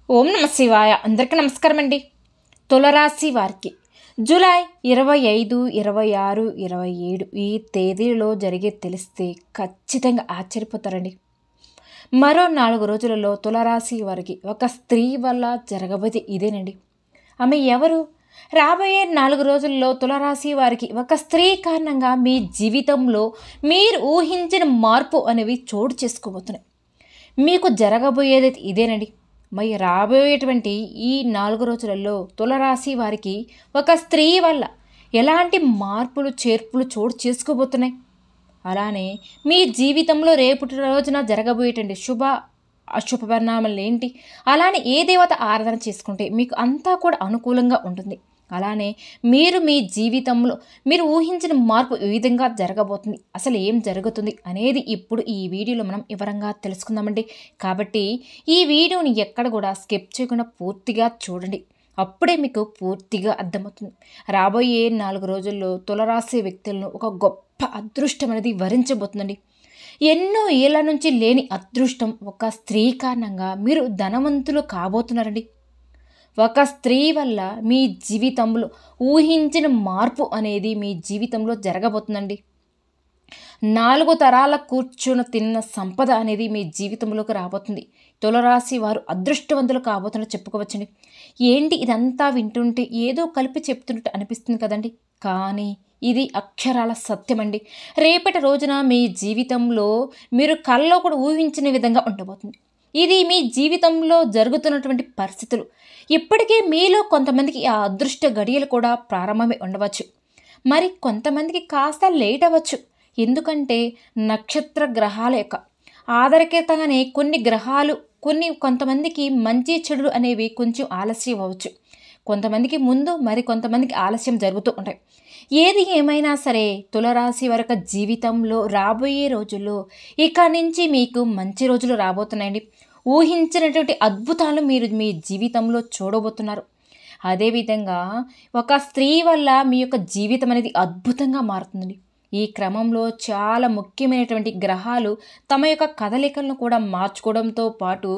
ఓం నమ శివాయ. అందరికీ నమస్కారం అండి. తులరాశి వారికి జూలై 25, 26, 27 ఈ తేదీలో జరిగే తెలిస్తే ఖచ్చితంగా ఆశ్చర్యపోతారండి. మరో 4 రోజులలో తులరాశి వారికి ఒక స్త్రీ వల్ల జరగబోయేది ఇదేనండి. ఆమె ఎవరు? రాబోయే 4 రోజుల్లో తులరాశి వారికి ఒక స్త్రీ కారణంగా మీ జీవితంలో మీరు ఊహించిన మార్పు అనేవి చోటు చేసుకోబోతున్నాయి. మీకు జరగబోయేది ఇదేనండి. మరి రాబోయేటువంటి ఈ 4 రోజులలో తులరాశి వారికి ఒక స్త్రీ వల్ల ఎలాంటి మార్పులు చేర్పులు చోటు చేసుకోబోతున్నాయి, అలానే మీ జీవితంలో రేపటి రోజున జరగబోయేటువంటి శుభ అశుభ పరిణామాలు ఏంటి, అలానే ఏ దేవత ఆరాధన చేసుకుంటే మీకు అంతా కూడా అనుకూలంగా ఉంటుంది, అలానే మీరు మీ జీవితంలో మీరు ఊహించిన మార్పు ఏ విధంగా జరగబోతుంది, అసలు ఏం జరుగుతుంది అనేది ఇప్పుడు ఈ వీడియోలో మనం వివరంగా తెలుసుకుందామండి. కాబట్టి ఈ వీడియోని ఎక్కడ కూడా స్కిప్ చేయకుండా పూర్తిగా చూడండి. అప్పుడే మీకు పూర్తిగా అర్థమవుతుంది. రాబోయే 4 రోజుల్లో తులరాశి వ్యక్తులను ఒక గొప్ప అదృష్టం అనేది వరించబోతుందండి. ఎన్నో ఏళ్ల నుంచి లేని అదృష్టం ఒక స్త్రీ కారణంగా మీరు ధనవంతులు కాబోతున్నారండి. ఒక స్త్రీ వల్ల మీ జీవితంలో ఊహించిన మార్పు అనేది మీ జీవితంలో జరగబోతుందండి. 4 తరాల కూర్చుని తిన్న సంపద అనేది మీ జీవితంలోకి రాబోతుంది. తులరాశి వారు అదృష్టవంతులు కాబోతున్నట్టు చెప్పుకోవచ్చండి. ఏంటి ఇదంతా వింటుంటే ఏదో కలిపి చెప్తున్నట్టు అనిపిస్తుంది కదండి, కానీ ఇది అక్షరాల సత్యమండి. రేపటి రోజున మీ జీవితంలో మీరు కల్లో కూడా ఊహించిన విధంగా ఉండబోతుంది. ఇది మీ జీవితంలో జరుగుతున్నటువంటి పరిస్థితులు. ఇప్పటికే మీలో కొంతమందికి ఆ అదృష్ట గడియలు కూడా ప్రారంభమై ఉండవచ్చు, మరి కొంతమందికి కాస్త లేట్ అవ్వచ్చు. ఎందుకంటే నక్షత్ర గ్రహాల యొక్క ఆధారితంగానే కొన్ని గ్రహాలు కొంతమందికి మంచి చెడులు అనేవి కొంచెం ఆలస్యం అవ్వచ్చు. కొంతమందికి ముందు, మరి కొంతమందికి ఆలస్యం జరుగుతూ ఉంటాయి. ఏది ఏమైనా సరే తులరాశి వారి యొక్క జీవితంలో రాబోయే రోజుల్లో ఇక నుంచి మీకు మంచి రోజులు రాబోతున్నాయండి. ఊహించినటువంటి అద్భుతాలు మీరు మీ జీవితంలో చూడబోతున్నారు. అదేవిధంగా ఒక స్త్రీ వల్ల మీ యొక్క జీవితం అనేది అద్భుతంగా మారుతుందండి. ఈ క్రమంలో చాలా ముఖ్యమైనటువంటి గ్రహాలు తమ యొక్క కదలికలను కూడా మార్చుకోవడంతో పాటు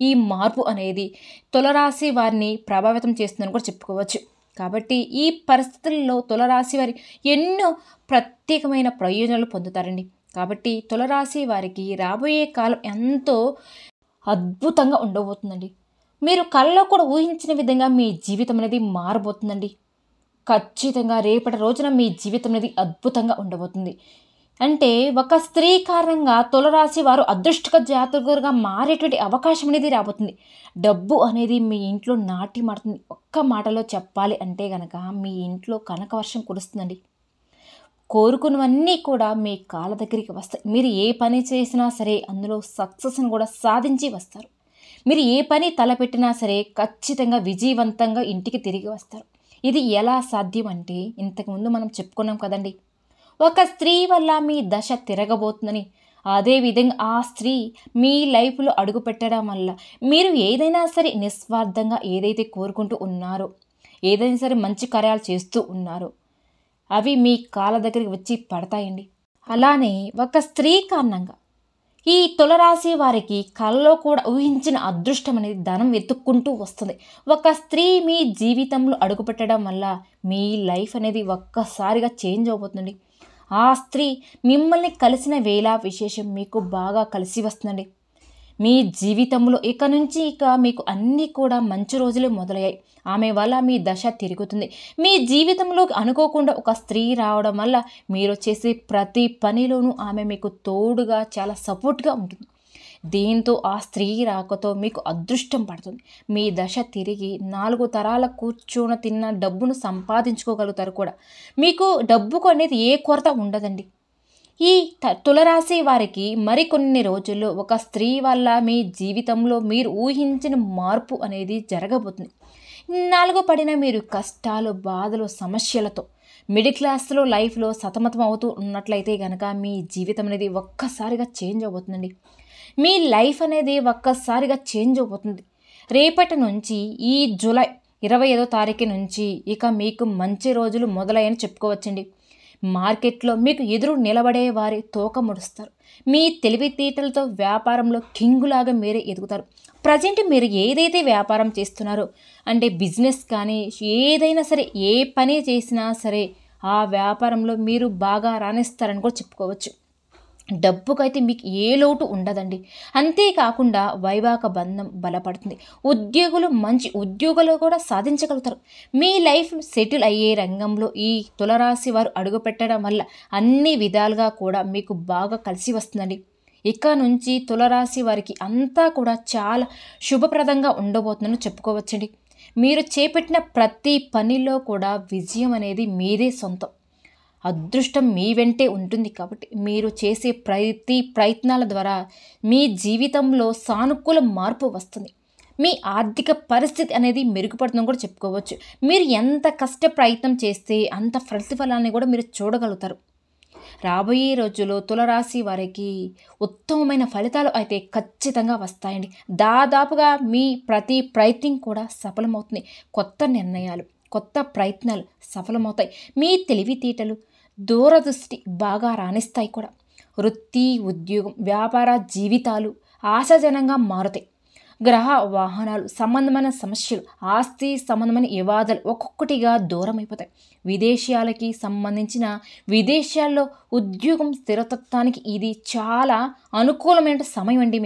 ఈ మార్పు అనేది తులరాశి వారిని ప్రభావితం చేస్తుందని కూడా చెప్పుకోవచ్చు. కాబట్టి ఈ పరిస్థితుల్లో తులరాశి వారి ఎన్నో ప్రత్యేకమైన ప్రయోజనాలు పొందుతారండి. కాబట్టి తులరాశి వారికి రాబోయే కాలం ఎంతో అద్భుతంగా ఉండబోతుందండి. మీరు కళ్ళలో కూడా ఊహించిన విధంగా మీ జీవితం అనేది మారబోతుందండి. ఖచ్చితంగా రేపటి రోజున మీ జీవితం అనేది అద్భుతంగా ఉండబోతుంది. అంటే ఒక స్త్రీ కారణంగా తులరాశి వారు అదృష్టక జాతకులుగా మారేటువంటి అవకాశం అనేది రాబోతుంది. డబ్బు అనేది మీ ఇంట్లో నాటి మారుతుంది. ఒక్క మాటలో చెప్పాలి అంటే కనుక మీ ఇంట్లో కనకవర్షం కురుస్తుందండి. కోరుకున్నవన్నీ కూడా మీ కాళ్ళ దగ్గరికి వస్తాయి. మీరు ఏ పని చేసినా సరే అందులో సక్సెస్ని కూడా సాధించి వస్తారు. మీరు ఏ పని తలపెట్టినా సరే ఖచ్చితంగా విజయవంతంగా ఇంటికి తిరిగి వస్తారు. ఇది ఎలా సాధ్యం అంటే ఇంతకుముందు మనం చెప్పుకున్నాం కదండి, ఒక స్త్రీ వల్ల మీ దశ తిరగబోతుందని. అదేవిధంగా ఆ స్త్రీ మీ లైఫ్లో అడుగు పెట్టడం వల్ల మీరు ఏదైనా సరే నిస్వార్థంగా ఏదైతే కోరుకుంటూ ఉన్నారో, ఏదైనా సరే మంచి కార్యాలు చేస్తూ ఉన్నారో అవి మీ కాళ్ళ దగ్గరికి వచ్చి పడతాయండి. అలానే ఒక స్త్రీ కారణంగా ఈ తులరాశి వారికి కళ్ళలో కూడా ఊహించిన అదృష్టం అనేది ధనం వెతుక్కుంటూ వస్తుంది. ఒక స్త్రీ మీ జీవితంలో అడుగుపెట్టడం వల్ల మీ లైఫ్ అనేది ఒక్కసారిగా చేంజ్ అవబోతుంది. ఆ స్త్రీ మిమ్మల్ని కలిసిన వేళ విశేషం మీకు బాగా కలిసి వస్తుందండి. మీ జీవితంలో ఇక నుంచి మీకు అన్నీ కూడా మంచి రోజులే మొదలయ్యాయి. ఆమె వల్ల మీ దశ తిరుగుతుంది. మీ జీవితంలోకి అనుకోకుండా ఒక స్త్రీ రావడం వల్ల మీరు చేసే ప్రతి పనిలోనూ ఆమె మీకు తోడుగా చాలా సపోర్ట్గా ఉంటుంది. దీంతో ఆ స్త్రీ రాకతో మీకు అదృష్టం పడుతుంది. మీ దశ తిరిగి 4 తరాల కూర్చొని తిన్న డబ్బును సంపాదించుకోగలుగుతారు కూడా. మీకు డబ్బుకు అనేది ఏ కొరత ఉండదండి. ఈ తులరాశి వారికి మరికొన్ని రోజుల్లో ఒక స్త్రీ వల్ల మీ జీవితంలో మీరు ఊహించిన మార్పు అనేది జరగబోతుంది. 4 పడిన మీరు కష్టాలు, బాధలు, సమస్యలతో మిడిల్ క్లాస్లో లైఫ్లో సతమతం అవుతూ ఉన్నట్లయితే కనుక మీ జీవితం అనేది ఒక్కసారిగా చేంజ్ అవబోతుందండి. మీ లైఫ్ అనేది ఒక్కసారిగా చేంజ్ అవబోతుంది. రేపటి నుంచి ఈ జూలై 25వ తారీఖు నుంచి ఇక మీకు మంచి రోజులు మొదలయ్యని చెప్పుకోవచ్చండి. మార్కెట్లో మీకు ఎదురు నిలబడే వారి తోక ముడుస్తారు. మీ తెలివితేటలతో వ్యాపారంలో కింగులాగా మీరే ఎదుగుతారు. ప్రజెంట్ మీరు ఏదైతే వ్యాపారం చేస్తున్నారో అంటే బిజినెస్ కానీ ఏదైనా సరే, ఏ పని చేసినా సరే ఆ వ్యాపారంలో మీరు బాగా రాణిస్తారని కూడా చెప్పుకోవచ్చు. డబ్బుకైతే మీకు ఏ లోటు ఉండదండి. అంతేకాకుండా వైవాహిక బంధం బలపడుతుంది. ఉద్యోగులు మంచి ఉద్యోగాలు కూడా సాధించగలుగుతారు. మీ లైఫ్ సెటిల్ అయ్యే రంగంలో ఈ తులరాశి వారు అడుగుపెట్టడం వల్ల అన్ని విధాలుగా కూడా మీకు బాగా కలిసి వస్తుందండి. ఇక నుంచి తులరాశి వారికి అంతా కూడా చాలా శుభప్రదంగా ఉండబోతుందని చెప్పుకోవచ్చండి. మీరు చేపట్టిన ప్రతి పనిలో కూడా విజయం అనేది మీదే సొంతం. అదృష్టం మీ వెంటే ఉంటుంది కాబట్టి మీరు చేసే ప్రతి ప్రయత్నాల ద్వారా మీ జీవితంలో సానుకూల మార్పు వస్తుంది. మీ ఆర్థిక పరిస్థితి అనేది మెరుగుపడుతుందని కూడా చెప్పుకోవచ్చు. మీరు ఎంత కష్ట ప్రయత్నం చేస్తే అంత ప్రతిఫలాన్ని కూడా మీరు చూడగలుగుతారు. రాబోయే రోజుల్లో తులరాశి వారికి ఉత్తమమైన ఫలితాలు అయితే ఖచ్చితంగా వస్తాయండి. దాదాపుగా మీ ప్రతి ప్రయత్నం కూడా సఫలమవుతుంది. కొత్త నిర్ణయాలు, కొత్త ప్రయత్నాలు సఫలమవుతాయి. మీ తెలివితేటలు, దూరదృష్టి బాగా రాణిస్తాయి కూడా. వృత్తి, ఉద్యోగం, వ్యాపార జీవితాలు ఆశాజనంగా మారుతాయి. గ్రహ వాహనాలు సంబంధమైన సమస్యలు, ఆస్తి సంబంధమైన వివాదాలు ఒక్కొక్కటిగా దూరం అయిపోతాయి. విదేశాలకి సంబంధించిన విదేశాల్లో ఉద్యోగం స్థిరత్వానికి ఇది చాలా అనుకూలమైన సమయం అండి.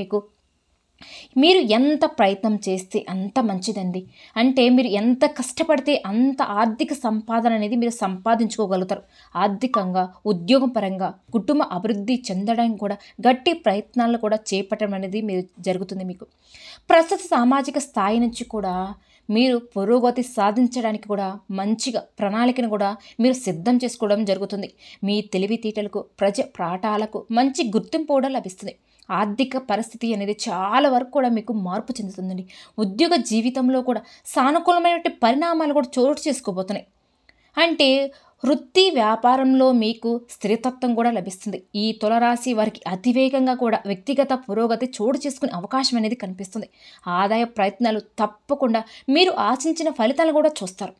మీరు ఎంత ప్రయత్నం చేస్తే అంత మంచిదండి. అంటే మీరు ఎంత కష్టపడితే అంత ఆర్థిక సంపాదన అనేది మీరు సంపాదించుకోగలుగుతారు. ఆర్థికంగా, ఉద్యోగం పరంగా, కుటుంబ అభివృద్ధి చెందడానికి కూడా గట్టి ప్రయత్నాలు కూడా చేపట్టడం అనేది మీరు జరుగుతుంది. మీకు ప్రస్తుత సామాజిక స్థాయి నుంచి కూడా మీరు పురోగతి సాధించడానికి కూడా మంచిగా ప్రణాళికను కూడా మీరు సిద్ధం చేసుకోవడం జరుగుతుంది. మీ తెలివితేటలకు, ప్రజ పాఠాలకు మంచి గుర్తింపు కూడా లభిస్తుంది. ఆర్థిక పరిస్థితి అనేది చాలా వరకు కూడా మీకు మార్పు చెందుతుందండి. ఉద్యోగ జీవితంలో కూడా సానుకూలమైన పరిణామాలు కూడా చోటు చేసుకోబోతున్నాయి. అంటే వృత్తి వ్యాపారంలో మీకు స్థిరతత్వం కూడా లభిస్తుంది. ఈ తులరాశి వారికి అతివేగంగా కూడా వ్యక్తిగత పురోగతి చోటు చేసుకునే అవకాశం అనేది కనిపిస్తుంది. ఆదాయ ప్రయత్నాలు తప్పకుండా మీరు ఆశించిన ఫలితాలు కూడా చూస్తారు.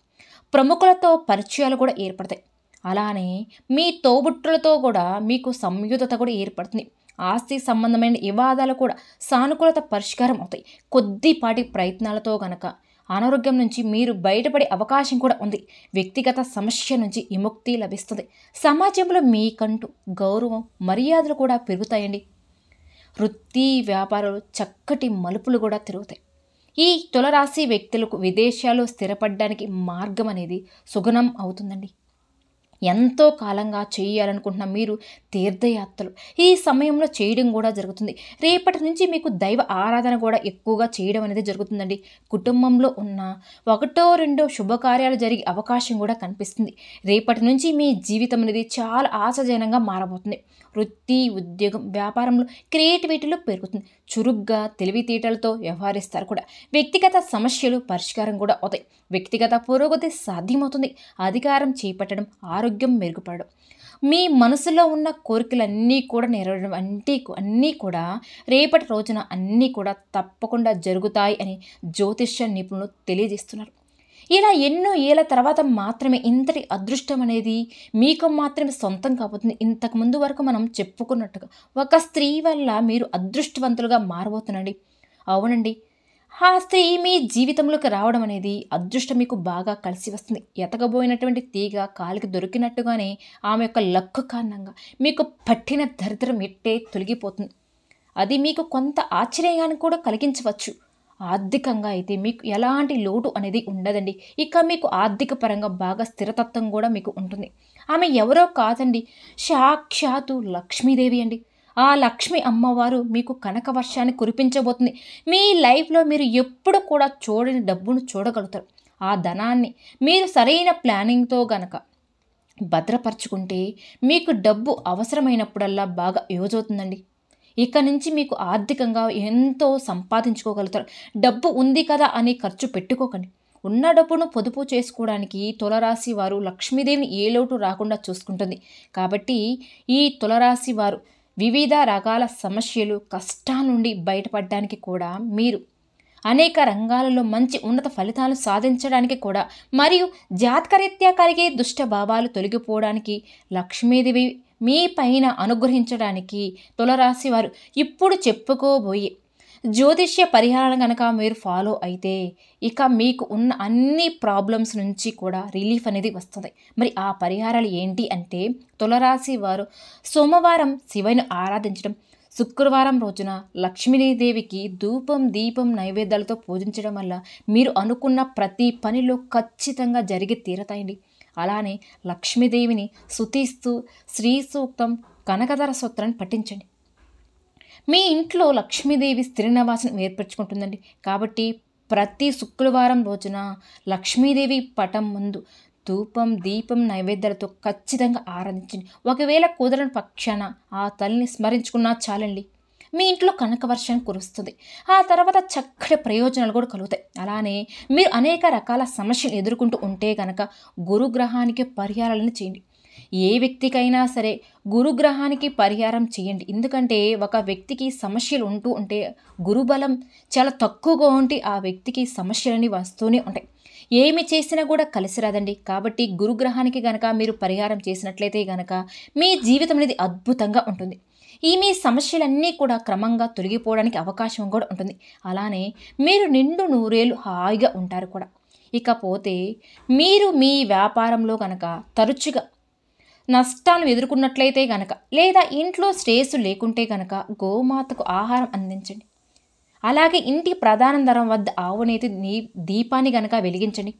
ప్రముఖులతో పరిచయాలు కూడా ఏర్పడతాయి. అలానే మీ తోబుట్టులతో కూడా మీకు సంయుక్తత కూడా ఏర్పడుతుంది. ఆస్తి సంబంధమైన వివాదాలు కూడా సానుకూలత పరిష్కారం అవుతాయి. కొద్దిపాటి ప్రయత్నాలతో గనక అనారోగ్యం నుంచి మీరు బయటపడే అవకాశం కూడా ఉంది. వ్యక్తిగత సమస్య నుంచి విముక్తి లభిస్తుంది. సమాజంలో మీకంటూ గౌరవం, మర్యాదలు కూడా పెరుగుతాయండి. వృత్తి వ్యాపారాలు చక్కటి మలుపులు కూడా తిరుగుతాయి. ఈ తులరాశి వ్యక్తులకు విదేశాల్లో స్థిరపడడానికి మార్గం అనేది సుగమం అవుతుందండి. ఎంతో కాలంగా చేయాలనుకుంటున్న మీరు తీర్థయాత్రలు ఈ సమయంలో చేయడం కూడా జరుగుతుంది. రేపటి నుంచి మీకు దైవ ఆరాధన కూడా ఎక్కువగా చేయడం అనేది జరుగుతుందండి. కుటుంబంలో ఉన్న ఒకటో రెండో శుభకార్యాలు జరిగే అవకాశం కూడా కనిపిస్తుంది. రేపటి నుంచి మీ జీవితం అనేది చాలా ఆశాజనంగా మారబోతుంది. వృత్తి, ఉద్యోగం, వ్యాపారంలో క్రియేటివిటీలో పెరుగుతుంది. చురుగ్గా తెలివితేటలతో వ్యవహరిస్తారు కూడా. వ్యక్తిగత సమస్యలు పరిష్కారం కూడా అవుతాయి. వ్యక్తిగత పురోగతి సాధ్యమవుతుంది. అధికారం చేపట్టడం, ఆరోగ్యం మెరుగుపడడం, మీ మనసులో ఉన్న కోరికలన్నీ కూడా నెరవేరడం అన్నీ కూడా రేపటి రోజున అన్నీ కూడా తప్పకుండా జరుగుతాయి అని జ్యోతిష్య నిపుణులు తెలియజేస్తున్నారు. ఇలా ఎన్నో ఏళ్ళ తర్వాత మాత్రమే ఇంతటి అదృష్టం అనేది మీకు మాత్రమే సొంతం కాబోతుంది. ఇంతకుముందు వరకు మనం చెప్పుకున్నట్టుగా ఒక స్త్రీ వల్ల మీరు అదృష్టవంతులుగా మారబోతున్నాండి. అవునండి, ఆ స్త్రీ మీ జీవితంలోకి రావడం అనేది అదృష్టం మీకు బాగా కలిసి వస్తుంది. ఎతకబోయినటువంటి తీగ కాలికి దొరికినట్టుగానే ఆమె యొక్క లక్కు కారణంగా మీకు పట్టిన దరిద్రం ఎట్టే తొలగిపోతుంది. అది మీకు కొంత ఆశ్చర్యాన్ని కూడా కలిగించవచ్చు. ఆర్థికంగా అయితే మీకు ఎలాంటి లోటు అనేది ఉండదండి. ఇక మీకు ఆర్థిక పరంగా బాగా స్థిరతత్వం కూడా మీకు ఉంటుంది. ఆమె ఎవరో కాదండి, సాక్షాత్తు లక్ష్మీదేవి అండి. ఆ లక్ష్మి అమ్మవారు మీకు కనక వర్షాన్ని కురిపించబోతుంది. మీ లైఫ్లో మీరు ఎప్పుడు కూడా చూడని డబ్బును చూడగలుగుతారు. ఆ ధనాన్ని మీరు సరైన ప్లానింగ్తో గనక భద్రపరచుకుంటే మీకు డబ్బు అవసరమైనప్పుడల్లా బాగా యూజ్ అవుతుందండి. ఇక నుంచి మీకు ఆర్థికంగా ఎంతో సంపాదించుకోగలుగుతారు. డబ్బు ఉంది కదా అని ఖర్చు పెట్టుకోకండి. ఉన్న డబ్బును పొదుపు చేసుకోవడానికి తులరాశి వారు లక్ష్మీదేవిని ఏ లోటు రాకుండా చూసుకుంటుంది. కాబట్టి ఈ తులరాశి వారు వివిధ రకాల సమస్యలు, కష్టాల నుండి బయటపడడానికి కూడా మీరు అనేక రంగాలలో మంచి ఉన్నత ఫలితాలు సాధించడానికి కూడా మరియు జాతకరీత్యా కలిగే దుష్ట భావాలు తొలగిపోవడానికి లక్ష్మీదేవి మీ పైన అనుగ్రహించడానికి తులరాశి వారు ఇప్పుడు చెప్పుకోబోయే జ్యోతిష్య పరిహారం కనుక మీరు ఫాలో అయితే ఇక మీకు ఉన్న అన్ని ప్రాబ్లమ్స్ నుంచి కూడా రిలీఫ్ అనేది వస్తుంది. మరి ఆ పరిహారాలు ఏంటి అంటే తులరాశి వారు సోమవారం శివుని ఆరాధించడం, శుక్రవారం రోజున లక్ష్మీదేవికి ధూపం దీపం నైవేద్యాలతో పూజించడం వల్ల మీరు అనుకున్న ప్రతి పనిలో ఖచ్చితంగా జరిగి తీరతాయండి. అలానే లక్ష్మీదేవిని స్తుతిస్తూ శ్రీ సూక్తం కనకధర స్తోత్రాన్ని పఠించండి. మీ ఇంట్లో లక్ష్మీదేవి స్థిర నివాసం ఏర్పరచుకుంటుందండి. కాబట్టి ప్రతి శుక్రవారం రోజున లక్ష్మీదేవి పటం ముందు ధూపం దీపం నైవేద్యాలతో ఖచ్చితంగా ఆరాధించండి. ఒకవేళ కుదరని పక్షాన ఆ తల్లిని స్మరించుకున్నా చాలండి, మీ ఇంట్లో కనక వర్షం కురుస్తుంది. ఆ తర్వాత చక్కటి ప్రయోజనాలు కూడా కలుగుతాయి. అలానే మీరు అనేక రకాల సమస్యలు ఎదుర్కొంటూ ఉంటే కనుక గురుగ్రహానికి పరిహారాలను చేయండి. ఏ వ్యక్తికైనా సరే గురుగ్రహానికి పరిహారం చేయండి. ఎందుకంటే ఒక వ్యక్తికి సమస్యలు ఉంటూ ఉంటే గురుబలం చాలా తక్కువగా ఉంటే ఆ వ్యక్తికి సమస్యలన్నీ వస్తూనే ఉంటాయి. ఏమి చేసినా కూడా కలిసి రాదండి. కాబట్టి గురుగ్రహానికి గనక మీరు పరిహారం చేసినట్లయితే గనక మీ జీవితం అనేది అద్భుతంగా ఉంటుంది. మీ సమస్యలన్నీ కూడా క్రమంగా తొలగిపోవడానికి అవకాశం కూడా ఉంటుంది. అలానే మీరు నిండు నూరేళ్ళు హాయిగా ఉంటారు కూడా. ఇకపోతే మీరు మీ వ్యాపారంలో కనుక తరచుగా నష్టాలను ఎదుర్కొన్నట్లయితే గనక లేదా ఇంట్లో శ్రేయస్సు లేకుంటే గనక గోమాతకు ఆహారం అందించండి. అలాగే ఇంటి ప్రధాన ద్వారం వద్ద ఆవునేతి దీపాన్ని గనక వెలిగించండి.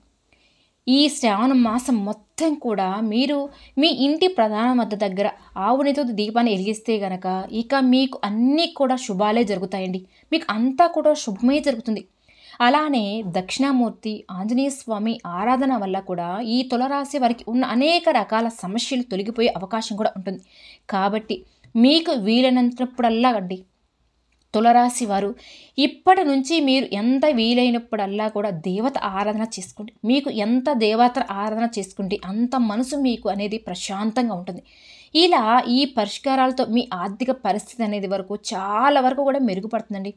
ఈ శ్రావణ మాసం మొత్తం కూడా మీరు మీ ఇంటి ప్రధాన వద్ద దగ్గర ఆవునేతితో దీపాన్ని వెలిగిస్తే గనక ఇక మీకు అన్నీ కూడా శుభాలే జరుగుతాయండి. మీకు అంతా కూడా శుభమే జరుగుతుంది. అలానే దక్షిణామూర్తి ఆంజనేయ స్వామి ఆరాధన వల్ల కూడా ఈ తులరాశి వారికి ఉన్న అనేక రకాల సమస్యలు తొలగిపోయే అవకాశం కూడా ఉంటుంది. కాబట్టి మీకు వీలైనప్పుడల్లా అండి తులరాశి వారు ఇప్పటి నుంచి మీరు ఎంత వీలైనప్పుడల్లా కూడా దేవత ఆరాధన చేసుకోండి. మీకు ఎంత దేవత ఆరాధన చేసుకుంటే అంత మనసు మీకు అనేది ప్రశాంతంగా ఉంటుంది. ఇలా ఈ పరిష్కారాలతో మీ ఆర్థిక పరిస్థితి అనేది వరకు చాలా వరకు కూడా మెరుగుపడుతుందండి.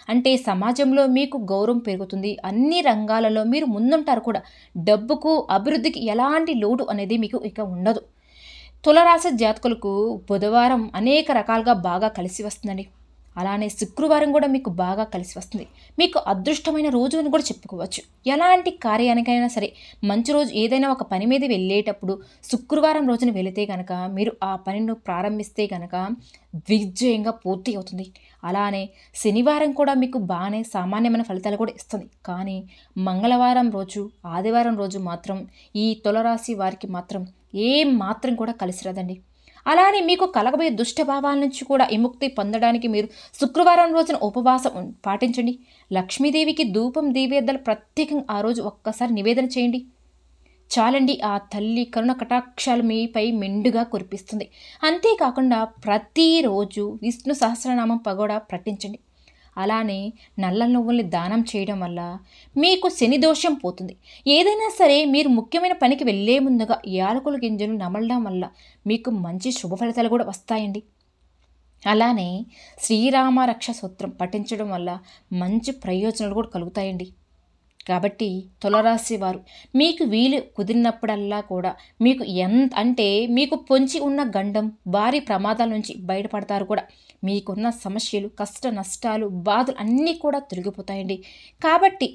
అంటే సమాజంలో మీకు గౌరవం పెరుగుతుంది. అన్ని రంగాలలో మీరు ముందుంటారు కూడా. డబ్బుకు అభివృద్ధికి ఎలాంటి లోటు అనేది మీకు ఇక ఉండదు. తులరాశి జాతకులకు బుధవారం అనేక రకాలుగా బాగా కలిసి వస్తుందండి. అలానే శుక్రవారం కూడా మీకు బాగా కలిసి వస్తుంది. మీకు అదృష్టమైన రోజు అని కూడా చెప్పుకోవచ్చు. ఎలాంటి కార్యానికైనా సరే మంచి రోజు ఏదైనా ఒక పని మీద వెళ్ళేటప్పుడు శుక్రవారం రోజున వెళితే కనుక మీరు ఆ పనిని ప్రారంభిస్తే కనుక విజయంగా పూర్తి అవుతుంది. అలానే శనివారం కూడా మీకు బాగానే సామాన్యమైన ఫలితాలు కూడా ఇస్తుంది. కానీ మంగళవారం రోజు ఆదివారం రోజు మాత్రం ఈ తులరాశి వారికి మాత్రం ఏం మాత్రం కూడా కలిసి రాదండి. అలానే మీకు కలగబోయే దుష్టభావాల నుంచి కూడా విముక్తి పొందడానికి మీరు శుక్రవారం రోజున ఉపవాసం పాటించండి. లక్ష్మీదేవికి ధూపం నైవేద్యాలు ప్రత్యేకంగా ఆ రోజు ఒక్కసారి నివేదన చేయండి. చాలండి, ఆ తల్లి కరుణ కటాక్షాలు మీపై మెండుగా కురిపిస్తుంది. అంతేకాకుండా ప్రతిరోజు విష్ణు సహస్రనామం పగోడా పఠించండి. అలానే నల్ల నువ్వుల్ని దానం చేయడం వల్ల మీకు శని దోషం పోతుంది. ఏదైనా సరే మీరు ముఖ్యమైన పనికి వెళ్ళే ముందుగా యాలకుల గింజలు నమలడం వల్ల మీకు మంచి శుభ ఫలితాలు కూడా వస్తాయండి. అలానే శ్రీరామ రక్ష సూత్రం పఠించడం వల్ల మంచి ప్రయోజనాలు కూడా కలుగుతాయండి. కాబట్టి తులరాశి వారు మీకు వీలు కుదిరినప్పుడల్లా కూడా మీకు మీకు పొంచి ఉన్న గండం భారీ ప్రమాదాల నుంచి బయటపడతారు కూడా. మీకున్న సమస్యలు కష్ట నష్టాలు బాధలు అన్నీ కూడా తొలగిపోతాయండి. కాబట్టి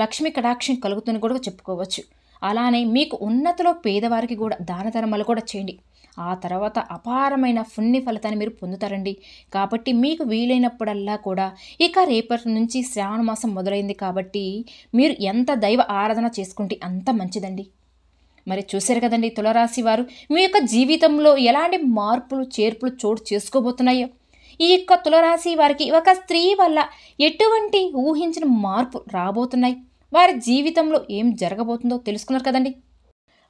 లక్ష్మీ కటాక్షం కలుగుతుందని కూడా చెప్పుకోవచ్చు. అలానే మీకు ఉన్నతలో పేదవారికి కూడా దాన ధర్మాలు కూడా చేయండి. ఆ తర్వాత అపారమైన పుణ్య ఫలితాన్ని మీరు పొందుతారండి. కాబట్టి మీకు వీలైనప్పుడల్లా కూడా ఇక రేపటి నుంచి శ్రావణ మాసం మొదలైంది కాబట్టి మీరు ఎంత దైవ ఆరాధన చేసుకుంటే అంత మంచిదండి. మరి చూశారు కదండి తులరాశి వారు మీ యొక్క జీవితంలో ఎలాంటి మార్పులు చేర్పులు చోటు చేసుకోబోతున్నాయో. ఈ యొక్క తులరాశి వారికి ఒక స్త్రీ వల్ల ఎటువంటి ఊహించిన మార్పు రాబోతున్నాయి, వారి జీవితంలో ఏం జరగబోతుందో తెలుసుకున్నారు కదండి.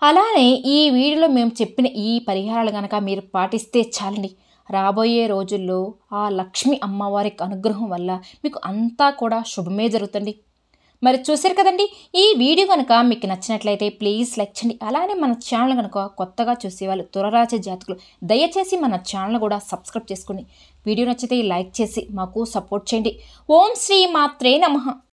అలానే ఈ వీడియోలో మేము చెప్పిన ఈ పరిహారాలు కనుక మీరు పాటిస్తే చాలండి, రాబోయే రోజుల్లో ఆ లక్ష్మీ అమ్మవారికి అనుగ్రహం వల్ల మీకు అంతా కూడా శుభమే జరుగుతుంది. మరి చూశారు కదండి, ఈ వీడియో కనుక మీకు నచ్చినట్లయితే ప్లీజ్ లైక్ చేయండి. అలానే మన ఛానల్ కనుక కొత్తగా చూసేవాళ్ళు తులరాశి జాతకులు దయచేసి మన ఛానల్ కూడా సబ్స్క్రైబ్ చేసుకోండి. వీడియో నచ్చితే లైక్ చేసి మాకు సపోర్ట్ చేయండి. ఓం శ్రీ మాత్రే నమః.